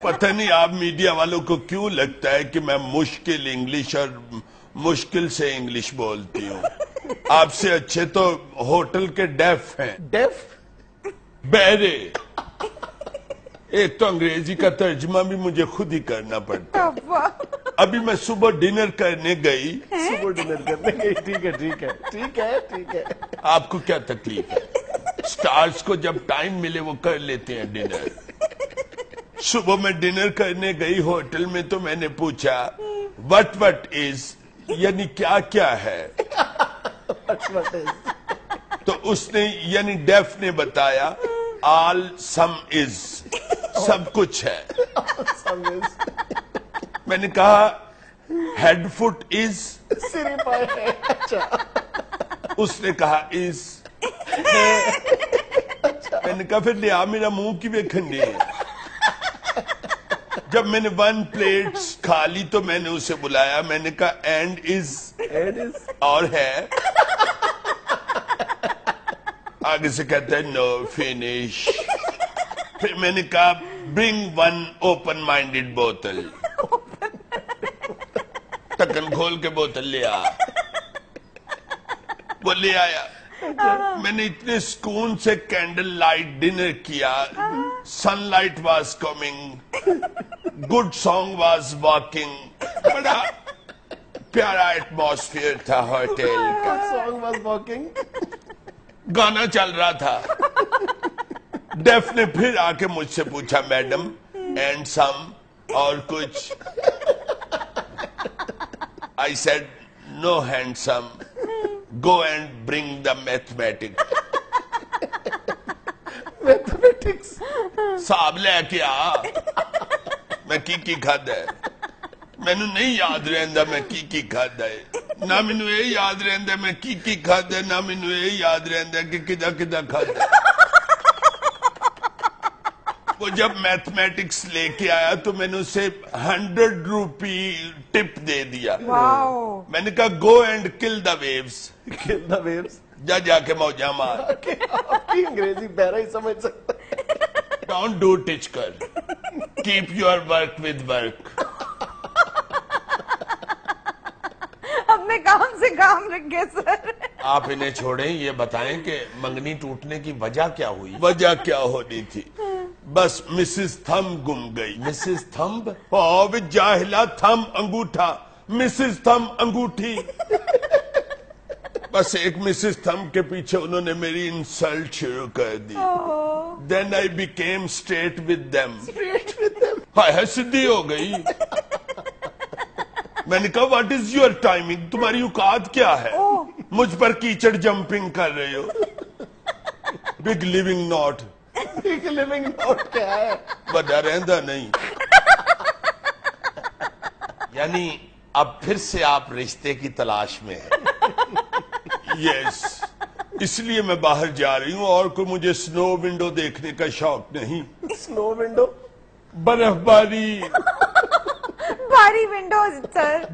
पता नहीं आप मीडिया वालों को क्यों लगता है कि मैं मुश्किल इंग्लिश और मुश्किल से इंग्लिश बोलती हूँ। आपसे अच्छे तो होटल के डेफ हैं। डेफ? बहरे। एक तो अंग्रेजी का तर्जमा भी मुझे खुद ही करना पड़ता है। अभी मैं सुबह डिनर करने गई। सुबह डिनर करने गई, ठीक है ठीक है ठीक है ठीक है। आपको क्या तकलीफ है? स्टार्स को जब टाइम मिले वो कर लेते हैं डिनर। सुबह मैं डिनर करने गई होटल में तो मैंने पूछा वट इज, यानी क्या क्या है। What is? तो उसने यानी डेफ ने बताया ऑल सम इज, सब कुछ है। Some is. मैंने कहा हेड फुट इज, सिरी पाए है। अच्छा। उसने कहा इज। मैंने कहा फिर लिया मेरा मुंह की वेखन है। जब मैंने 1 प्लेट खा ली तो मैंने उसे बुलाया, मैंने कहा एंड इज, और है। आगे से कहता है नो फिनिश। फिर मैंने कहा ब्रिंग 1 ओपन माइंडेड बोतल। ढक्कन खोल के बोतल ले आ। वो ले आया। मैंने इतने सुकून से कैंडल लाइट डिनर किया। Sunlight was coming, good song was walking. बड़ा प्यारा एटमॉस्फेयर था होटल का। Song was walking. गाना चल रहा था। डेफ ने फिर आके मुझसे पूछा मैडम एंड सम, और कुछ? I said no handsome, go and bring the mathematics. Mathematics साहब लेके आ। मैं की खादा है, मैनू नहीं याद रहंदा मैं की खादा है। ना मैनू ये याद रहंदा मैं की खादा है, ना मैनू ये याद रहंदा कि किदा किदा खादा है। वो जब मैथमेटिक्स लेके आया तो मैंने उसे 100 रुपी टिप दे दिया। मैंने कहा go and kill the waves. Kill the waves. जा जाके मौजा मार। आपकी अंग्रेजी बहरा ही समझ सकता है। डोंट डू टिच कर, keep your work with work. अब मैं काम से काम रख गया सर। आप इन्हें छोड़ें, ये बताएं कि मंगनी टूटने की वजह क्या हुई? वजह क्या होनी थी? बस मिसेस थंब गुम गई। Mrs thumb? ओ जाहिला, थंब अंगूठा, मिसेस थंब अंगूठी। बस एक मिसेस थंब के पीछे उन्होंने मेरी इंसल्ट शुरू कर दी। Then I became straight with them. हाय सीधी हो गई। मैंने कहा व्हाट इज योर टाइमिंग, तुम्हारी औकात क्या है? मुझ पर कीचड़ जंपिंग कर रहे हो। Big living not. Big living not क्या है? बड़ा रहंदा नहीं। यानी अब फिर से आप रिश्ते की तलाश में हैं। यस, इसलिए मैं बाहर जा रही हूँ और कोई मुझे स्नो विंडो देखने का शौक नहीं। Snow window? बर्फबारी। बारी विंडो सर।